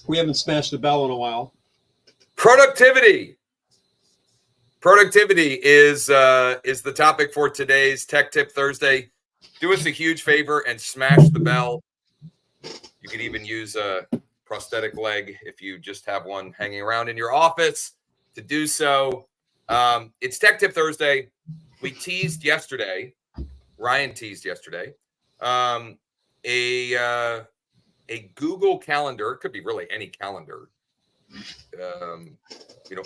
We haven't smashed the bell in a while. Productivity. Productivity is the topic for today's Tech Tip Thursday. Do us a huge favor and smash the bell. You could even use a prosthetic leg if you just have one hanging around in your office to do so. It's Tech Tip Thursday. We teased yesterday. Ryan teased yesterday. A Google Calendar, it could be really any calendar,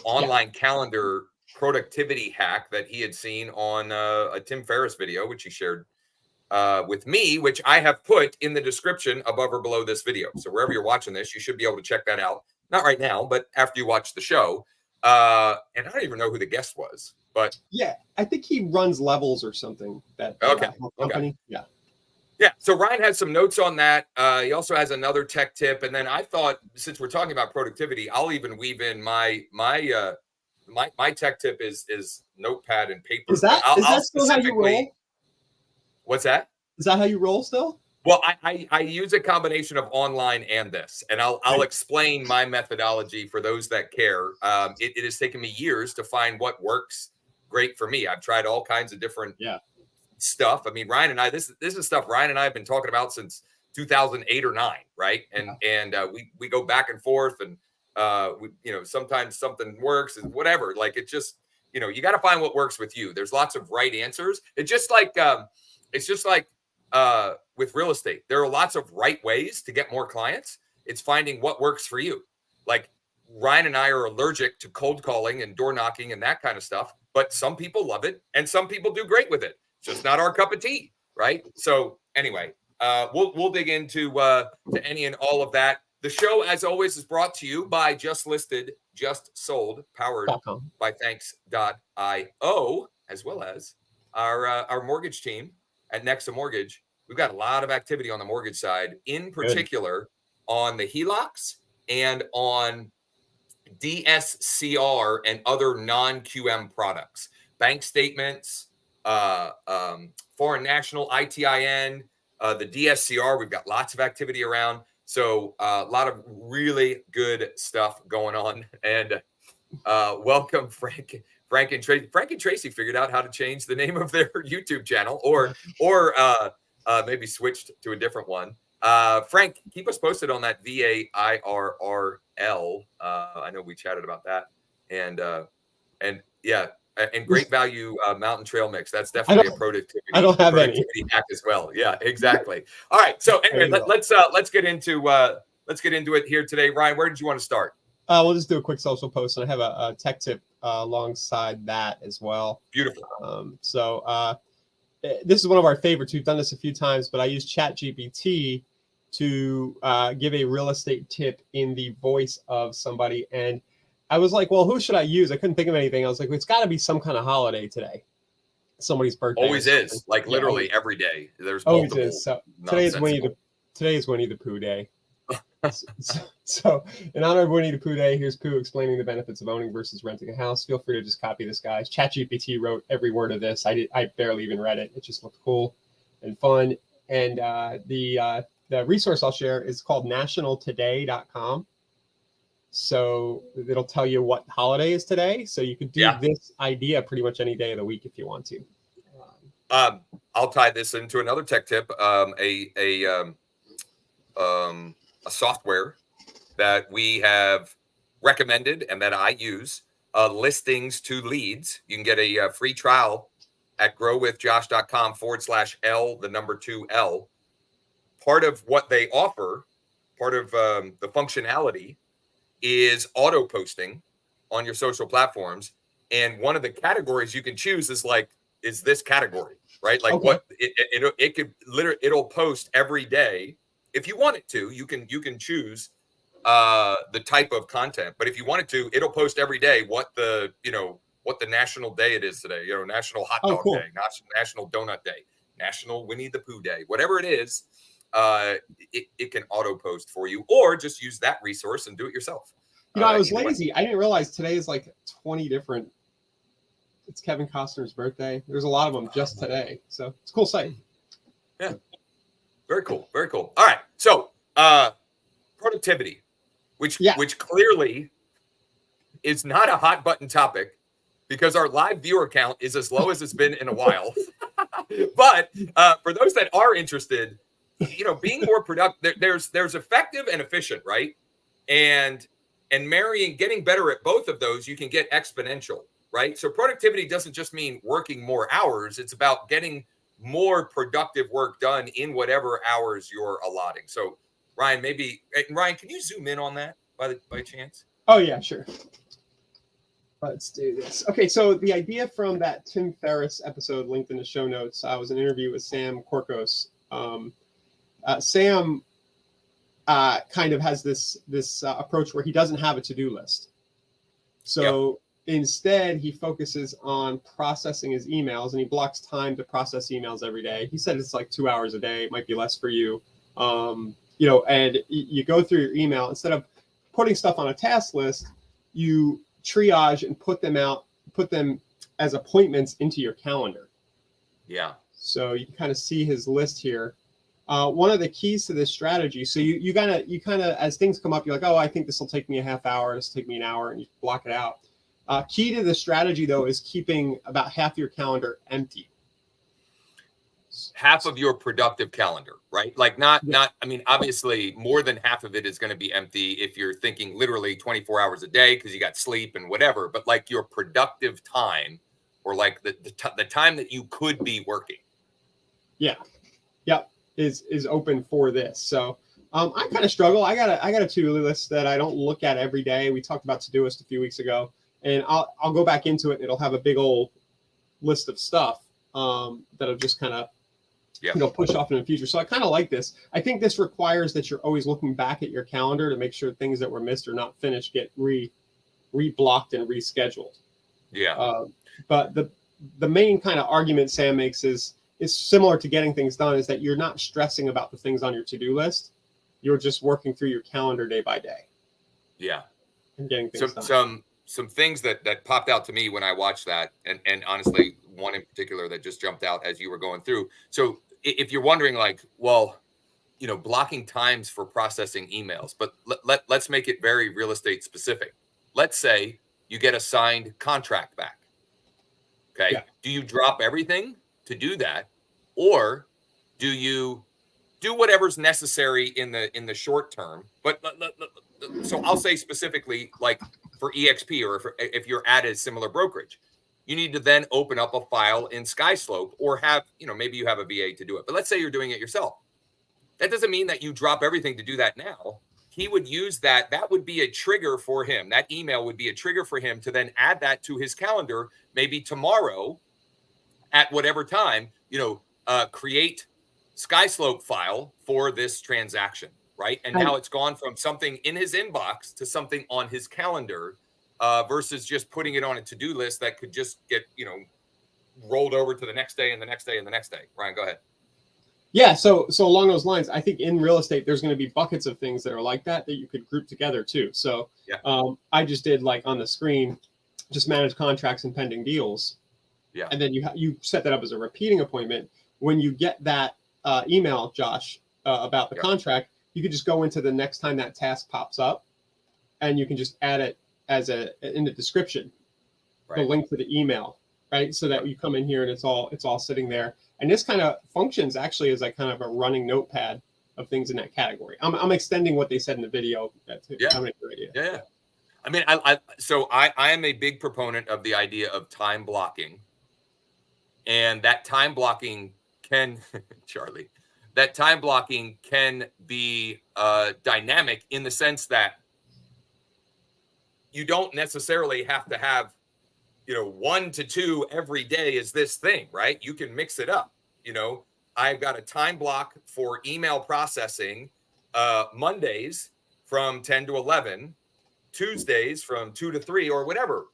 online calendar productivity hack that he had seen on a Tim Ferriss video, which he shared with me, which I have put in the description above or below this video. So wherever you're watching this, you should be able to check that out. Not right now, but after you watch the show. And I don't even know who the guest was, but yeah, I think he runs Levels or something. That company. Yeah. Yeah, so Ryan has some notes on that. He also has another tech tip, and then I thought, since we're talking about productivity, I'll even weave in my tech tip is notepad and paper. Is that still how you roll? What's that? Is that how you roll still? Well, I use a combination of online and this, and I'll explain my methodology for those that care. It has taken me years to find what works great for me. I've tried all kinds of different stuff. I mean, Ryan and I, this is stuff Ryan and I have been talking about since 2008 or 9, right? And we go back and forth, and sometimes something works and whatever. Like, it just, you got to find what works with you. There's lots of right answers. It's just like with real estate, there are lots of right ways to get more clients. It's finding what works for you. Like, Ryan and I are allergic to cold calling and door knocking and that kind of stuff, but some people love it and some people do great with it. Just not our cup of tea, right? So anyway, we'll dig into to any and all of that. The show, as always, is brought to you by Just Listed, Just Sold, powered by Thanks.io, as well as our mortgage team at NEXA Mortgage. We've got a lot of activity on the mortgage side, in particular on the HELOCs and on DSCR and other non-QM products, bank statements, foreign national, ITIN, the DSCR. We've got lots of activity around. So a lot of really good stuff going on. And welcome, Frank and Tracy. Frank and Tracy figured out how to change the name of their YouTube channel, or maybe switched to a different one. Frank, keep us posted on that VAIRRL. I know we chatted about that. And yeah. And great value mountain trail mix. That's definitely a productivity. I don't have any hack as well. Yeah, exactly. All right. So anyway, let's get into it here today. Ryan, where did you want to start? We'll just do a quick social post, and I have a tech tip alongside that as well. Beautiful. This is one of our favorites. We've done this a few times, but I use ChatGPT to give a real estate tip in the voice of somebody. And I was like, well, who should I use? I couldn't think of anything. I was like, it's got to be some kind of holiday today. Somebody's birthday. Always is. Like, literally every day. There's always is. So today is Winnie the Pooh Day. So in honor of Winnie the Pooh Day, here's Pooh explaining the benefits of owning versus renting a house. Feel free to just copy this, guys. ChatGPT wrote every word of this. I barely even read it. It just looked cool and fun. And the resource I'll share is called nationaltoday.com. So it'll tell you what holiday is today. So you could do this idea pretty much any day of the week if you want to. I'll tie this into another tech tip. A software that we have recommended and that I use, Listings to Leads. You can get a free trial at growwithjosh.com/L2L. Part of what they offer, part of the functionality, is auto posting on your social platforms. And one of the categories you can choose is this category, right? Like what it could literally, it'll post every day. If you want it to, you can choose the type of content, but if you wanted to, it'll post every day what the national day it is today, National Hot Dog Day, National Donut Day, National Winnie the Pooh Day, whatever it is. It can auto post for you, or just use that resource and do it yourself. I was lazy. I didn't realize today is like 20 different. It's Kevin Costner's birthday. There's a lot of them just today. So it's a cool site. Yeah. Very cool. Very cool. All right. So productivity. which clearly is not a hot button topic because our live viewer count is as low as it's been in a while. But for those that are interested, being more productive, there's effective and efficient, right? And getting better at both of those, you can get exponential, right? So productivity doesn't just mean working more hours. It's about getting more productive work done in whatever hours you're allotting. So Ryan, can you zoom in on that by chance? Oh yeah, sure. Let's do this. Okay, so the idea from that Tim Ferriss episode linked in the show notes was an interview with Sam Korkos. Sam kind of has this approach where he doesn't have a to-do list. So instead, he focuses on processing his emails, and he blocks time to process emails every day. He said it's like 2 hours a day. It might be less for you. And you go through your email. Instead of putting stuff on a task list, you triage and put them as appointments into your calendar. Yeah. So you can kind of see his list here. One of the keys to this strategy, so you kind of, as things come up, you're like, oh, I think this will take me a half hour, this will take me an hour, and you block it out. Key to the strategy, though, is keeping about half your calendar empty. Half of your productive calendar, right? Like not, I mean, obviously more than half of it is going to be empty if you're thinking literally 24 hours a day because you got sleep and whatever, but like your productive time or like the time that you could be working. Yeah. Yep. Is open for this. So I kind of struggle. I got a to-do list that I don't look at every day. We talked about Todoist a few weeks ago, and I'll go back into it and it'll have a big old list of stuff that'll just kind of push off in the future. So I kind of like this. I think this requires that you're always looking back at your calendar to make sure things that were missed or not finished get re-blocked and rescheduled. Yeah. But the main kind of argument Sam makes is similar to getting things done, is that you're not stressing about the things on your to-do list. You're just working through your calendar day by day. Yeah. And getting things done. Some things that popped out to me when I watched that, and honestly, one in particular that just jumped out as you were going through. So if you're wondering, like, well, blocking times for processing emails, but let's make it very real estate specific. Let's say you get a signed contract back. Okay. Yeah. Do you drop everything to do that, or do you do whatever's necessary in the short term? But so I'll say specifically, like for EXP, or if you're at a similar brokerage, you need to then open up a file in SkySlope, or have, maybe you have a VA to do it. But let's say you're doing it yourself. That doesn't mean that you drop everything to do that now. He would use that. That would be a trigger for him. That email would be a trigger for him to then add that to his calendar, maybe tomorrow at whatever time, create SkySlope file for this transaction, right? And now it's gone from something in his inbox to something on his calendar, versus just putting it on a to-do list that could just get, rolled over to the next day and the next day and the next day. Ryan, go ahead. Yeah, so along those lines, I think in real estate, there's going to be buckets of things that are like that you could group together too. So I just did, like on the screen, just manage contracts and pending deals. Yeah. And then you set that up as a repeating appointment. When you get that email, Josh, about the contract, you could just go into the next time that task pops up, and you can just add it as in the description, the link to the email, right? So that you come in here and it's all sitting there. And this kind of functions actually as like kind of a running notepad of things in that category. I'm extending what they said in the video. Yeah. I mean, I am a big proponent of the idea of time blocking. And that time blocking can, Charlie, that time blocking can be dynamic in the sense that you don't necessarily have to have, 1 to 2 every day is this thing, right? You can mix it up. I've got a time block for email processing Mondays from 10 to 11, Tuesdays from 2 to 3, or whatever.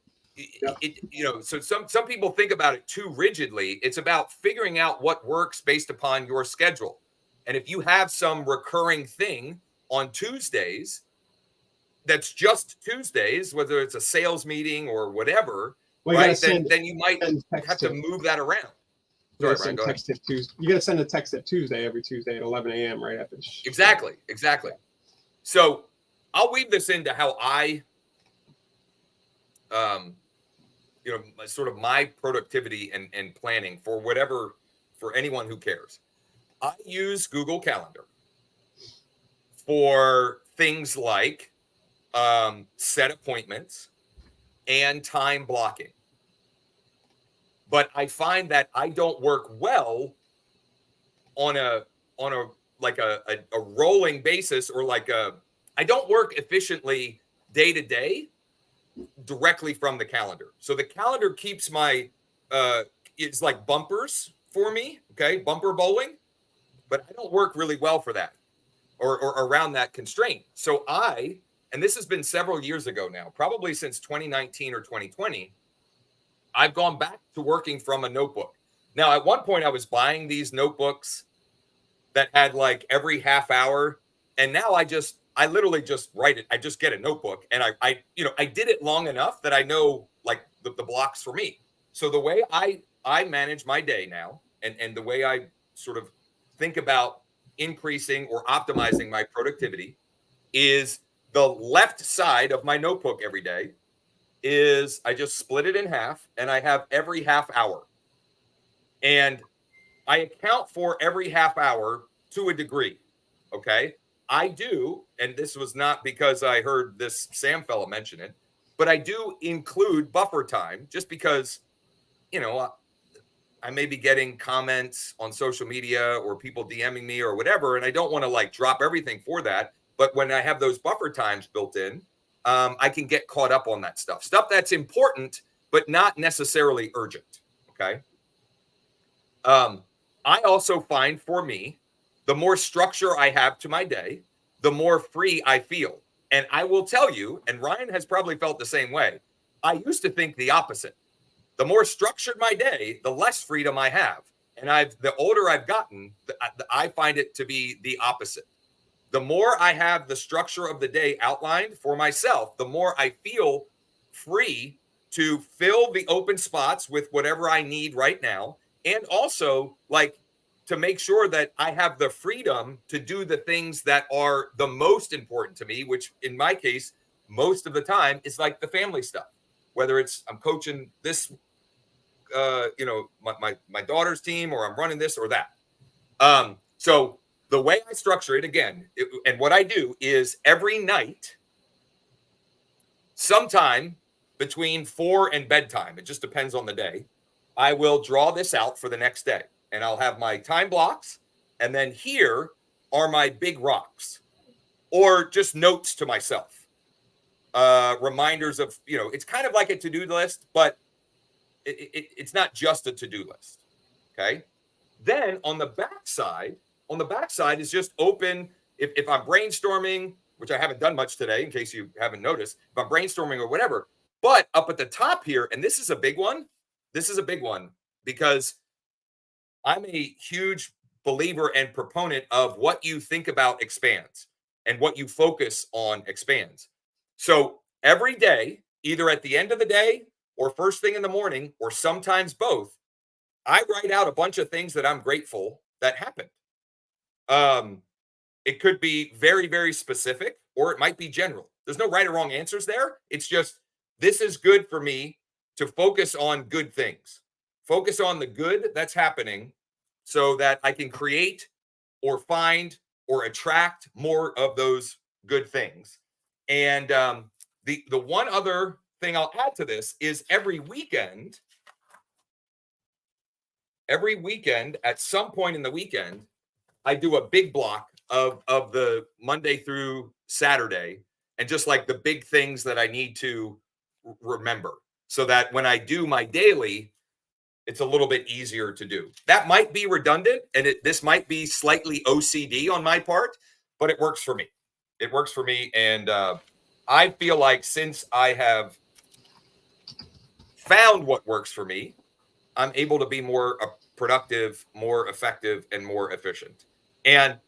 So some people think about it too rigidly. It's about figuring out what works based upon your schedule. And if you have some recurring thing on Tuesdays, that's just Tuesdays, whether it's a sales meeting or whatever, right? Then you might have to move that around. Sorry, Brian, go ahead. You got to send a text at Tuesday, every Tuesday at 11 a.m. right after. Exactly. So I'll weave this into how I, sort of my productivity and planning for anyone who cares. I use Google Calendar for things like set appointments and time blocking. But I find that I don't work well on a rolling basis, or I don't work efficiently day to day directly from the calendar. So the calendar keeps my it's like bumpers for me, okay, bumper bowling, but I don't work really well for that or around that constraint. So and this has been several years ago now, probably since 2019 or 2020, I've gone back to working from a notebook. Now, at one point I was buying these notebooks that had like every half hour, and now I literally just write it. I just get a notebook, and I did it long enough that I know like the blocks for me. So the way I manage my day now, and the way I sort of think about increasing or optimizing my productivity, is the left side of my notebook every day is I just split it in half, and I have every half hour. And I account for every half hour to a degree, okay? I do, and this was not because I heard this Sam fella mention it, but I do include buffer time just because, I may be getting comments on social media or people DMing me or whatever, and I don't want to like drop everything for that. But when I have those buffer times built in, I can get caught up on that stuff that's important, but not necessarily urgent, okay? I also find for me, the more structure I have to my day, the more free I feel. And I will tell you, and Ryan has probably felt the same way, I used to think the opposite. The more structured my day, the less freedom I have. And the older I've gotten, I find it to be the opposite. The more I have the structure of the day outlined for myself, the more I feel free to fill the open spots with whatever I need right now. And also, like, to make sure that I have the freedom to do the things that are the most important to me, which in my case, most of the time is like the family stuff, whether it's I'm coaching this, my daughter's team, or I'm running this or that. So the way I structure it again, and what I do is every night, sometime between 4 and bedtime, it just depends on the day, I will draw this out for the next day. And I'll have my time blocks. And then here are my big rocks, or just notes to myself. Reminders of, it's kind of like a to-do list, but it's not just a to-do list. Okay. Then on the backside is just open. If I'm brainstorming, which I haven't done much today, in case you haven't noticed, if I'm brainstorming or whatever, but up at the top here, and this is a big one because I'm a huge believer and proponent of what you think about expands, and what you focus on expands. So every day, either at the end of the day or first thing in the morning, or sometimes both, I write out a bunch of things that I'm grateful that happened. It could be very, very specific, or it might be general. There's no right or wrong answers there. It's just, this is good for me to focus on good things. Focus on the good that's happening so that I can create or find or attract more of those good things. And the one other thing I'll add to this is every weekend, at some point in the weekend, I do a big block of the Monday through Saturday, and just like the big things that I need to remember, so that when I do my daily, it's a little bit easier to do. That might be redundant, and this might be slightly OCD on my part, but it works for me. It works for me, and I feel like since I have found what works for me, I'm able to be more productive, more effective, and more efficient. And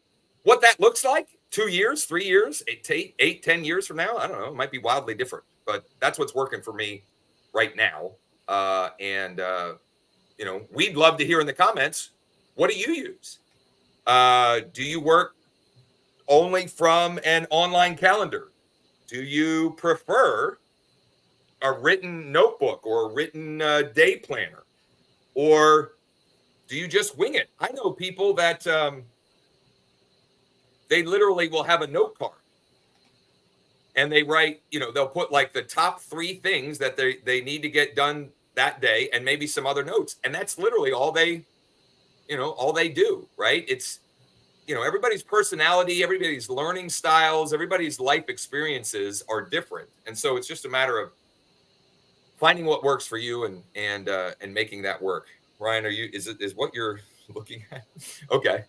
what that looks like 2 years, 3 years, 8, 10 years from now, I don't know, it might be wildly different, but that's what's working for me right now. We'd love to hear in the comments, what do you use? Do you work only from an online calendar? Do you prefer a written notebook or a written day planner? Or do you just wing it? I know people that they literally will have a note card and they write, they'll put like the top 3 things that they need to get done that day and maybe some other notes. And that's literally all they do, right? It's, everybody's personality, everybody's learning styles, everybody's life experiences are different. And so it's just a matter of finding what works for you and making that work. Ryan, is what you're looking at? Okay.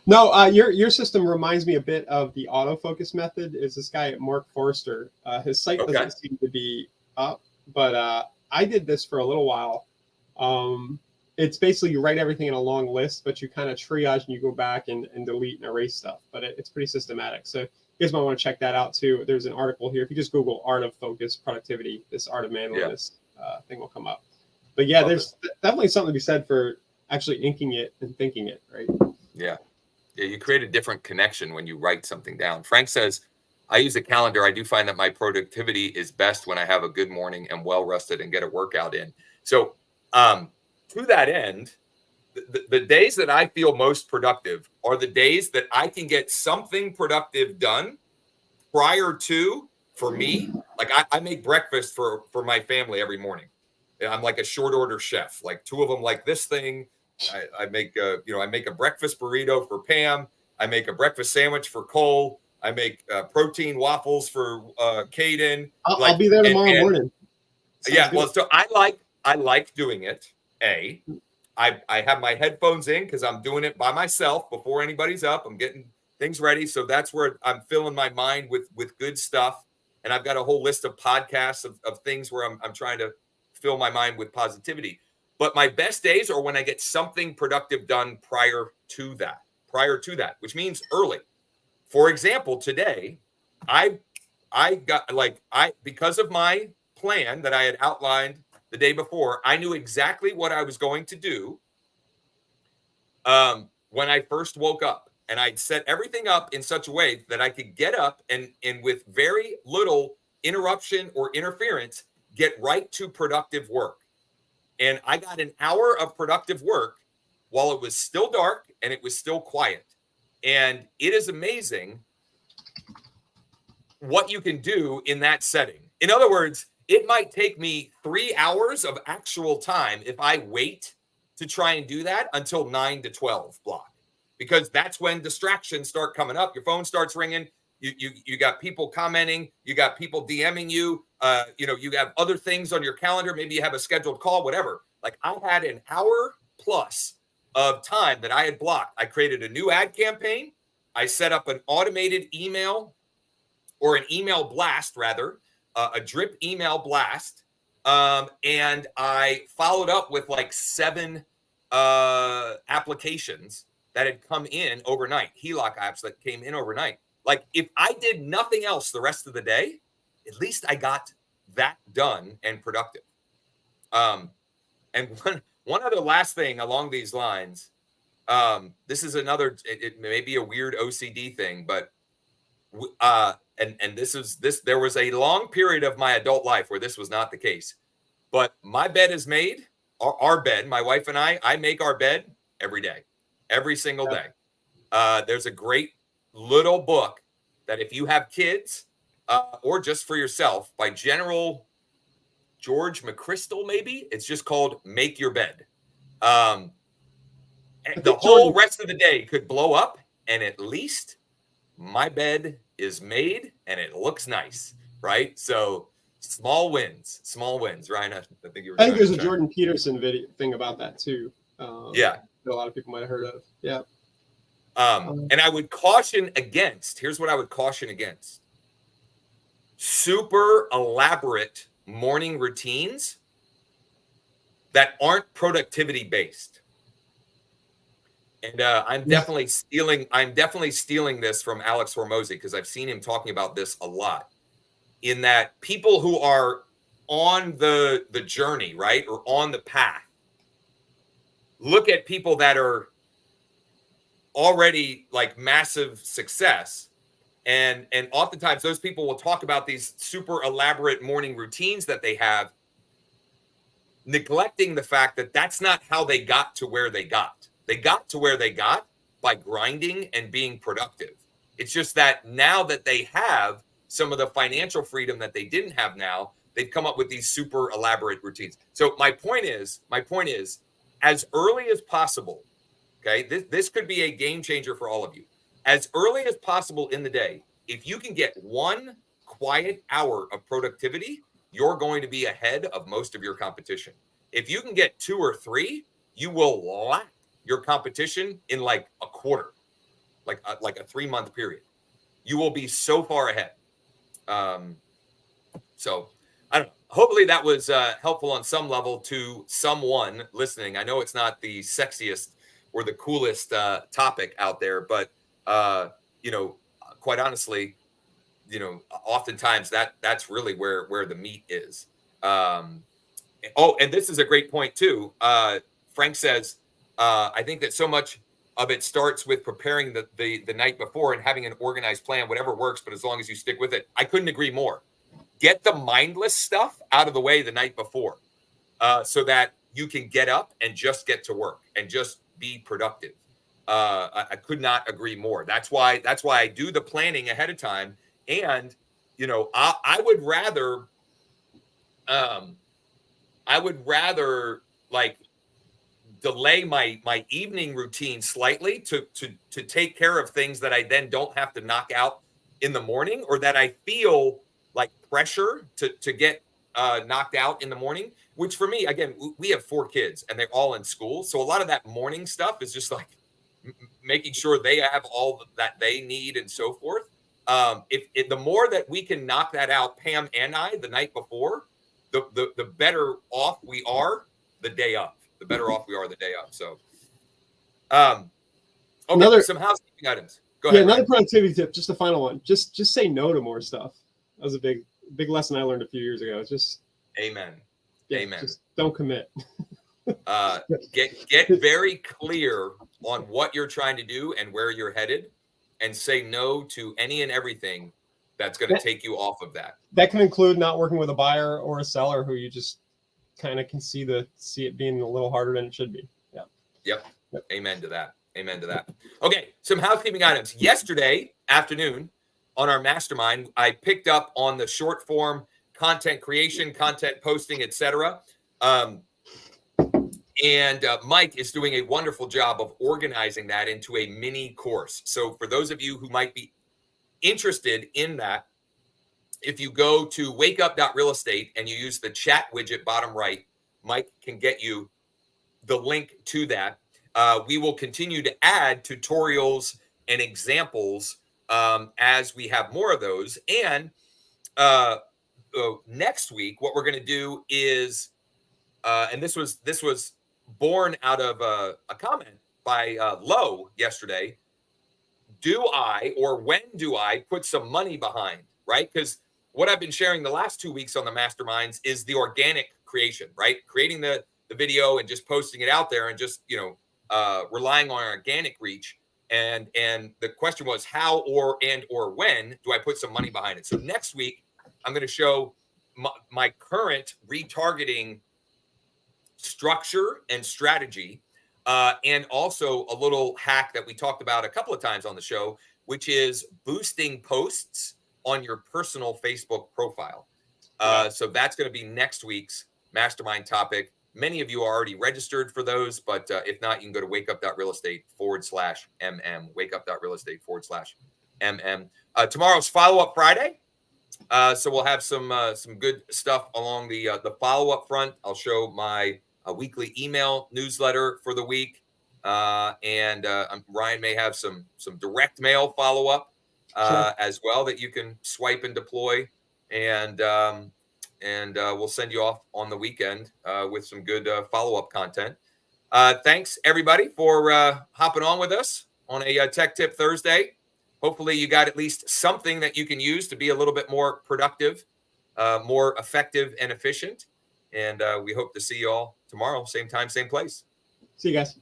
No, your system reminds me a bit of the autofocus method. Is this guy Mark Forster? His site doesn't seem to be up, but I did this for a little while. It's basically you write everything in a long list, but you kind of triage and you go back and delete and erase stuff. But it's pretty systematic. So you guys might want to check that out too. There's an article here. If you just Google "art of focus productivity," this art of manliness thing will come up. But yeah, there's definitely something to be said for actually inking it and thinking it, right? Yeah. Yeah, you create a different connection when you write something down. Frank says, I use a calendar. I do find that my productivity is best when I have a good morning and well rested and get a workout in. So to that end, the days that I feel most productive are the days that I can get something productive done prior to, for me, like I make breakfast for my family every morning. I'm like a short order chef, like 2 of them like this thing. I make a breakfast burrito for Pam. I make a breakfast sandwich for Cole. I make protein waffles for Caden. I'll be there tomorrow morning. Sounds good. Well, so I like doing it. I have my headphones in because I'm doing it by myself before anybody's up. I'm getting things ready. So that's where I'm filling my mind with good stuff. And I've got a whole list of podcasts of things where I'm trying to fill my mind with positivity. But my best days are when I get something productive done prior to that, which means early. For example, today, I got because of my plan that I had outlined the day before, I knew exactly what I was going to do when I first woke up. And I'd set everything up in such a way that I could get up and with very little interruption or interference, get right to productive work. And I got an hour of productive work while it was still dark and it was still quiet. And it is amazing what you can do in that setting. In other words, it might take me 3 hours of actual time if I wait to try and do that until 9 to 12 block, because that's when distractions start coming up. Your phone starts ringing. You got people commenting. You got people DMing you. You have other things on your calendar. Maybe you have a scheduled call, whatever. Like I had an hour plus of time that I had blocked. I created a new ad campaign. I set up an automated email or an email blast, rather, a drip email blast. And I followed up with like 7 applications that had come in overnight, HELOC apps that came in overnight. Like if I did nothing else the rest of the day, at least I got that done and productive. And one other last thing along these lines, this is another, it may be a weird OCD thing, but there was a long period of my adult life where this was not the case, but my bed is made, our bed, my wife and I make our bed every day, every single day. There's a great little book that if you have kids or just for yourself by General George McChrystal, maybe it's just called Make Your Bed. And the whole rest of the day could blow up and at least my bed is made and it looks nice, right? So small wins, Ryan. I think there's a Jordan Peterson video thing about that too. That a lot of people might have heard of. Yeah. And I would caution against, here's what I would caution against: super elaborate morning routines that aren't productivity based. And I'm definitely stealing this from Alex Hormozy because I've seen him talking about this a lot, in that people who are on the journey, right, or on the path, look at people that are already like massive success And oftentimes those people will talk about these super elaborate morning routines that they have, neglecting the fact that that's not how they got to where they got. They got to where they got by grinding and being productive. It's just that now that they have some of the financial freedom that they didn't have now, they've come up with these super elaborate routines. So my point is, as early as possible, okay, this could be a game changer for all of you. As early as possible in the day, if you can get 1 quiet hour of productivity, you're going to be ahead of most of your competition. If you can get 2 or 3, you will lap your competition in like a quarter, like a 3-month period. You will be so far ahead. So I don't know. Hopefully that was helpful on some level to someone listening. I know it's not the sexiest or the coolest topic out there, but quite honestly, oftentimes that's really where the meat is. And this is a great point too. Frank says, I think that so much of it starts with preparing the night before and having an organized plan, whatever works, but as long as you stick with it. I couldn't agree more. Get the mindless stuff out of the way the night before, so that you can get up and just get to work and just be productive. I could not agree more. That's why I do the planning ahead of time. And I would rather like delay my evening routine slightly to take care of things that I then don't have to knock out in the morning, or that I feel like pressure to get knocked out in the morning. Which for me, again, we have 4 kids and they're all in school, so a lot of that morning stuff is just like making sure they have all that they need and so forth. If the more that we can knock that out, Pam and I, the night before, the better off we are the day of. The better off we are the day of. So, okay, some housekeeping items. Go ahead. Another productivity tip, just a final one. Just say no to more stuff. That was a big lesson I learned a few years ago. It's just amen. Just don't commit. Get very clear on what you're trying to do and where you're headed, and say no to any and everything that's going to take you off of that. That can include not working with a buyer or a seller who you just kind of can see it being a little harder than it should be. Yep. Amen to that. Okay, some housekeeping items. Yesterday afternoon on our mastermind, I picked up on the short form content creation, content posting, etc. And Mike is doing a wonderful job of organizing that into a mini course. So for those of you who might be interested in that, if you go to wakeup.realestate and you use the chat widget bottom right, Mike can get you the link to that. We will continue to add tutorials and examples as we have more of those. And next week, what we're going to do is, and this was born out of a comment by Lowe yesterday. When do I put some money behind, right? Because what I've been sharing the last 2 weeks on the masterminds is the organic creation, right? Creating the video and just posting it out there and just, relying on organic reach. And the question was how or when do I put some money behind it? So next week, I'm going to show my current retargeting structure and strategy, and also a little hack that we talked about a couple of times on the show, which is boosting posts on your personal Facebook profile. So that's going to be next week's mastermind topic. Many of you are already registered for those, but if not, you can go to wakeup.realestate/mm, wakeup.realestate/mm. Tomorrow's follow-up Friday. So we'll have some good stuff along the follow-up front. I'll show my weekly email newsletter for the week. And Ryan may have some direct mail follow-up as well that you can swipe and deploy. And we'll send you off on the weekend with some good follow-up content. Thanks, everybody, for hopping on with us on a Tech Tip Thursday. Hopefully you got at least something that you can use to be a little bit more productive, more effective and efficient. And we hope to see you all tomorrow, same time, same place. See you guys.